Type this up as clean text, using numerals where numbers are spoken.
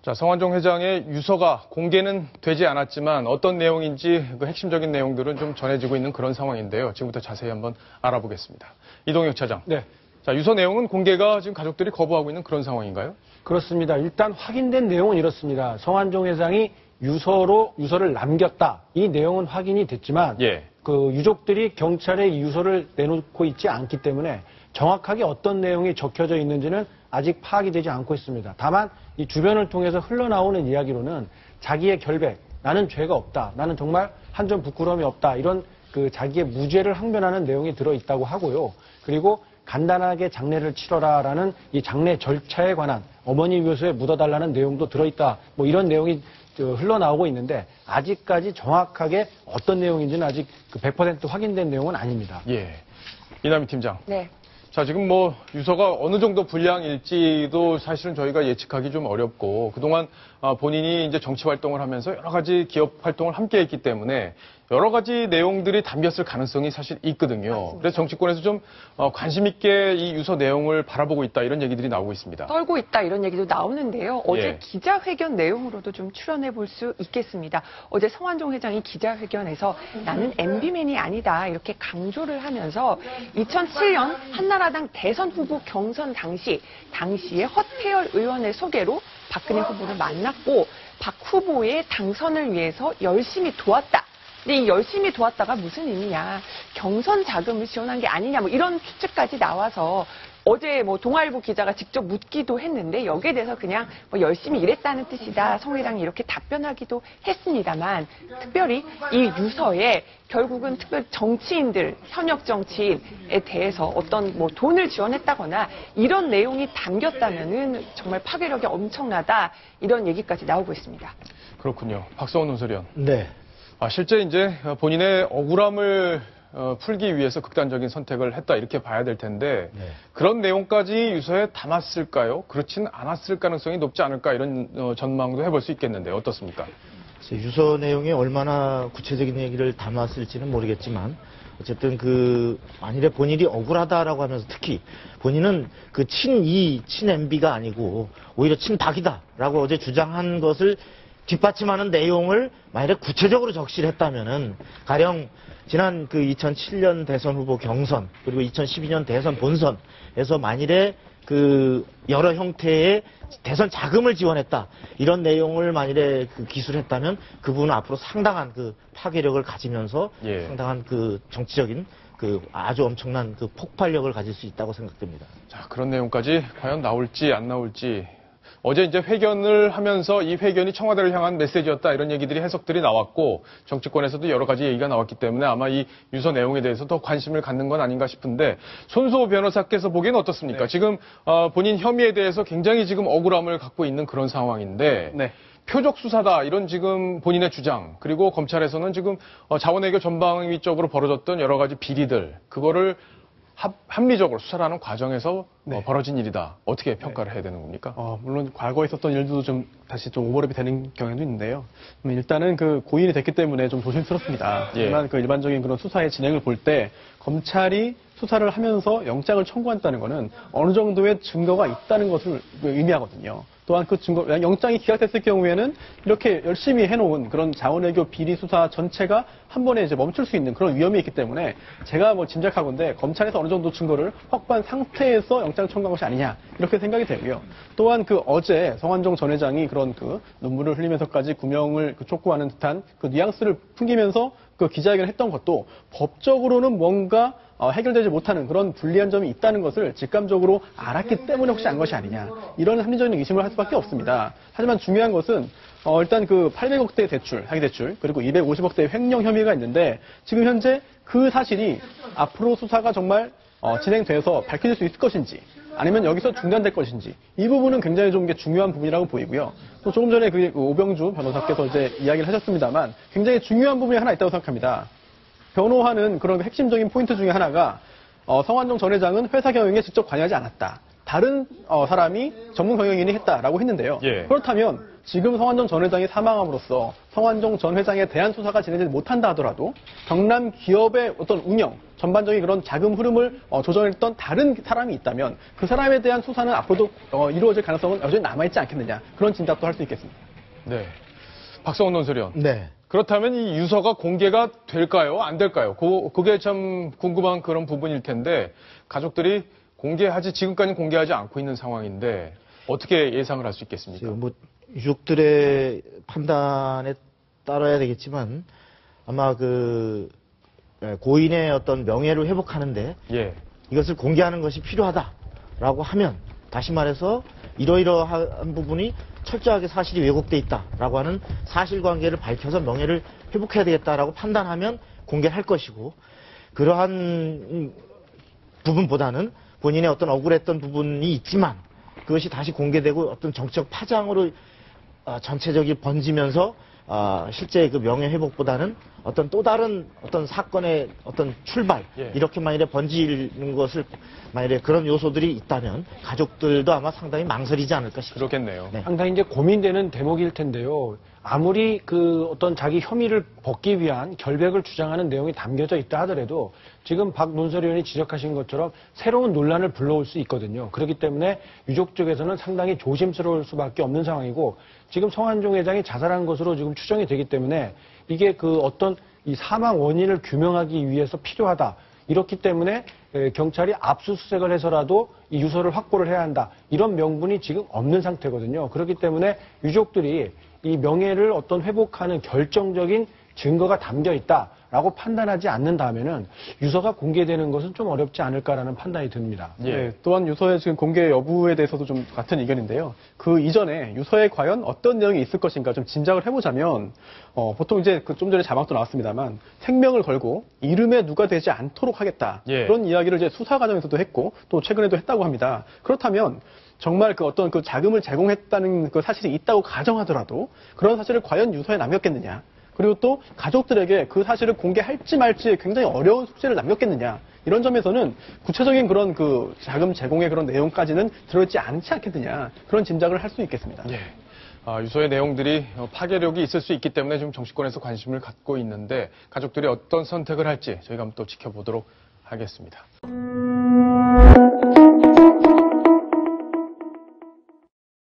자, 성완종 회장의 유서가 공개는 되지 않았지만 어떤 내용인지 그 핵심적인 내용들은 좀 전해지고 있는 그런 상황인데요. 지금부터 자세히 한번 알아보겠습니다. 이동혁 차장. 네. 자, 유서 내용은 공개가 지금 가족들이 거부하고 있는 그런 상황인가요? 그렇습니다. 일단 확인된 내용은 이렇습니다. 성완종 회장이 유서를 남겼다. 이 내용은 확인이 됐지만 그 유족들이 경찰에 이 유서를 내놓고 있지 않기 때문에 정확하게 어떤 내용이 적혀져 있는지는 아직 파악이 되지 않고 있습니다. 다만 이 주변을 통해서 흘러나오는 이야기로는 자기의 결백, 나는 죄가 없다, 나는 정말 한 점 부끄러움이 없다, 이런 그 자기의 무죄를 항변하는 내용이 들어있다고 하고요. 그리고 간단하게 장례를 치러라라는 이 장례 절차에 관한 어머니 묘소에 묻어달라는 내용도 들어있다. 뭐 이런 내용이 흘러나오고 있는데 아직까지 정확하게 어떤 내용인지는 아직 100% 확인된 내용은 아닙니다. 예. 이남희 팀장. 네. 자, 지금 뭐 유서가 어느 정도 분량일지도 사실은 저희가 예측하기 좀 어렵고 그동안 본인이 이제 정치 활동을 하면서 여러 가지 기업 활동을 함께 했기 때문에 여러 가지 내용들이 담겼을 가능성이 사실 있거든요. 맞습니다. 그래서 정치권에서 좀 관심 있게 이 유서 내용을 바라보고 있다 이런 얘기들이 나오고 있습니다. 떨고 있다 이런 얘기도 나오는데요. 어제 예. 기자회견 내용으로도 좀 추론해 볼 수 있겠습니다. 어제 성완종 회장이 기자회견에서 나는 MB맨이 아니다 이렇게 강조를 하면서 2007년 한나라당 대선 후보 경선 당시에 허태열 의원의 소개로 박근혜 후보를 만났고 박 후보의 당선을 위해서 열심히 도왔다. 근데 이 열심히 도왔다가 무슨 의미냐. 경선 자금을 지원한 게 아니냐. 뭐 이런 추측까지 나와서 어제 뭐 동아일보 기자가 직접 묻기도 했는데 여기에 대해서 그냥 뭐 열심히 일했다는 뜻이다. 성 회장이 이렇게 답변하기도 했습니다만 특별히 이 유서에 결국은 특별히 정치인들, 현역 정치인에 대해서 어떤 뭐 돈을 지원했다거나 이런 내용이 담겼다면은 정말 파괴력이 엄청나다. 이런 얘기까지 나오고 있습니다. 그렇군요. 박성원 논설위원. 네. 실제 이제 본인의 억울함을 풀기 위해서 극단적인 선택을 했다 이렇게 봐야 될 텐데 그런 내용까지 유서에 담았을까요? 그렇진 않았을 가능성이 높지 않을까 이런 전망도 해볼 수 있겠는데 어떻습니까? 유서 내용에 얼마나 구체적인 얘기를 담았을지는 모르겠지만 어쨌든 만일에 본인이 억울하다라고 하면서 특히 본인은 친 MB가 아니고 오히려 친박이다라고 어제 주장한 것을 뒷받침하는 내용을 만약에 구체적으로 적시를 했다면은 가령 지난 2007년 대선 후보 경선 그리고 2012년 대선 본선에서 만일에 여러 형태의 대선 자금을 지원했다 이런 내용을 만일에 기술했다면 그분은 앞으로 상당한 파괴력을 가지면서 상당한 정치적인 아주 엄청난 폭발력을 가질 수 있다고 생각됩니다. 자, 그런 내용까지 과연 나올지 안 나올지. 어제 이제 회견을 하면서 이 회견이 청와대를 향한 메시지였다 이런 얘기들이 해석들이 나왔고 정치권에서도 여러 가지 얘기가 나왔기 때문에 아마 이 유서 내용에 대해서 더 관심을 갖는 건 아닌가 싶은데 손수호 변호사께서 보기에는 어떻습니까? 지금 본인 혐의에 대해서 굉장히 지금 억울함을 갖고 있는 그런 상황인데 표적 수사다 이런 지금 본인의 주장 그리고 검찰에서는 지금 자원외교 전방위 쪽으로 벌어졌던 여러 가지 비리들 그거를 합리적으로 수사를 하는 과정에서 벌어진 일이다. 어떻게 평가를 해야 되는 겁니까? 물론 과거에 있었던 일도 다시 오버랩이 되는 경향도 있는데요. 일단은 고인이 됐기 때문에 좀 조심스럽습니다. 하지만 일반적인 그런 수사의 진행을 볼 때 검찰이 수사를 하면서 영장을 청구한다는 것은 어느 정도의 증거가 있다는 것을 의미하거든요. 또한 영장이 기각됐을 경우에는 이렇게 열심히 해놓은 그런 자원외교 비리 수사 전체가 한 번에 이제 멈출 수 있는 그런 위험이 있기 때문에 제가 짐작하건대 검찰에서 어느 정도 증거를 확보한 상태에서 영장 청구한 것이 아니냐 이렇게 생각이 되고요. 또한 어제 성완종 전 회장이 그런 눈물을 흘리면서까지 구명을 촉구하는 듯한 뉘앙스를 풍기면서 기자회견을 했던 것도 법적으로는 뭔가 해결되지 못하는 그런 불리한 점이 있다는 것을 직감적으로 알았기 때문에 혹시 한 것이 아니냐 이런 합리적인 의심을 할 수밖에 없습니다. 하지만 중요한 것은 일단 800억대 대출, 사기 대출 그리고 250억대 횡령 혐의가 있는데 지금 현재 그 사실이 앞으로 수사가 정말 진행돼서 밝혀질 수 있을 것인지 아니면 여기서 중단될 것인지 이 부분은 굉장히 좀 중요한 부분이라고 보이고요. 또 조금 전에 오병주 변호사께서 이제 이야기를 하셨습니다만 굉장히 중요한 부분이 하나 있다고 생각합니다. 변호하는 그런 핵심적인 포인트 중에 하나가 성완종 전 회장은 회사 경영에 직접 관여하지 않았다. 다른 사람이 전문 경영인이 했다라고 했는데요. 예. 그렇다면 지금 성완종 전 회장이 사망함으로써 성완종 전 회장에 대한 수사가 진행되지 못한다 하더라도 경남 기업의 어떤 운영, 전반적인 그런 자금 흐름을 조정했던 다른 사람이 있다면 그 사람에 대한 수사는 앞으로도 이루어질 가능성은 여전히 남아있지 않겠느냐. 그런 짐작도 할 수 있겠습니다. 네. 박성훈 논설위원. 네. 그렇다면 이 유서가 공개가 될까요? 안 될까요? 그게 참 궁금한 그런 부분일 텐데 가족들이 지금까지 공개하지 않고 있는 상황인데 어떻게 예상을 할 수 있겠습니까? 뭐 유족들의 판단에 따라야 되겠지만 아마 그 고인의 어떤 명예를 회복하는데 예. 이것을 공개하는 것이 필요하다라고 하면 다시 말해서 이러이러한 부분이 철저하게 사실이 왜곡돼 있다라고 하는 사실관계를 밝혀서 명예를 회복해야 되겠다라고 판단하면 공개를 할 것이고 그러한 부분보다는 본인의 어떤 억울했던 부분이 있지만 그것이 다시 공개되고 어떤 정치적 파장으로 전체적인 번지면서 실제 그 명예 회복보다는 어떤 또 다른 어떤 사건의 어떤 출발 예. 이렇게 만일에 번지는 것을 만일에 그런 요소들이 있다면 가족들도 아마 상당히 망설이지 않을까 싶습니다. 그렇겠네요. 네. 상당히 이제 고민되는 대목일 텐데요. 아무리 그 어떤 자기 혐의를 벗기 위한 결백을 주장하는 내용이 담겨져 있다 하더라도 지금 박 논설위원이 지적하신 것처럼 새로운 논란을 불러올 수 있거든요. 그렇기 때문에 유족 쪽에서는 상당히 조심스러울 수밖에 없는 상황이고 지금 성완종 회장이 자살한 것으로 지금 추정이 되기 때문에 이게 그 어떤 이 사망 원인을 규명하기 위해서 필요하다. 이렇기 때문에 경찰이 압수수색을 해서라도 이 유서를 확보를 해야 한다. 이런 명분이 지금 없는 상태거든요. 그렇기 때문에 유족들이 이 명예를 어떤 회복하는 결정적인 증거가 담겨 있다라고 판단하지 않는다면은 유서가 공개되는 것은 좀 어렵지 않을까라는 판단이 듭니다. 예. 네, 또한 유서의 지금 공개 여부에 대해서도 좀 같은 의견인데요. 그 이전에 유서에 과연 어떤 내용이 있을 것인가 좀 짐작을 해보자면 보통 이제 좀 전에 자막도 나왔습니다만 생명을 걸고 이름에 누가 되지 않도록 하겠다. 예. 그런 이야기를 이제 수사 과정에서도 했고 또 최근에도 했다고 합니다. 그렇다면 정말 그 어떤 그 자금을 제공했다는 그 사실이 있다고 가정하더라도 그런 사실을 과연 유서에 남겼겠느냐. 그리고 또 가족들에게 그 사실을 공개할지 말지 굉장히 어려운 숙제를 남겼겠느냐. 이런 점에서는 구체적인 그런 그 자금 제공의 그런 내용까지는 들어있지 않지 않겠느냐. 그런 짐작을 할 수 있겠습니다. 예. 유서의 내용들이 파괴력이 있을 수 있기 때문에 지금 정치권에서 관심을 갖고 있는데 가족들이 어떤 선택을 할지 저희가 한번 또 지켜보도록 하겠습니다.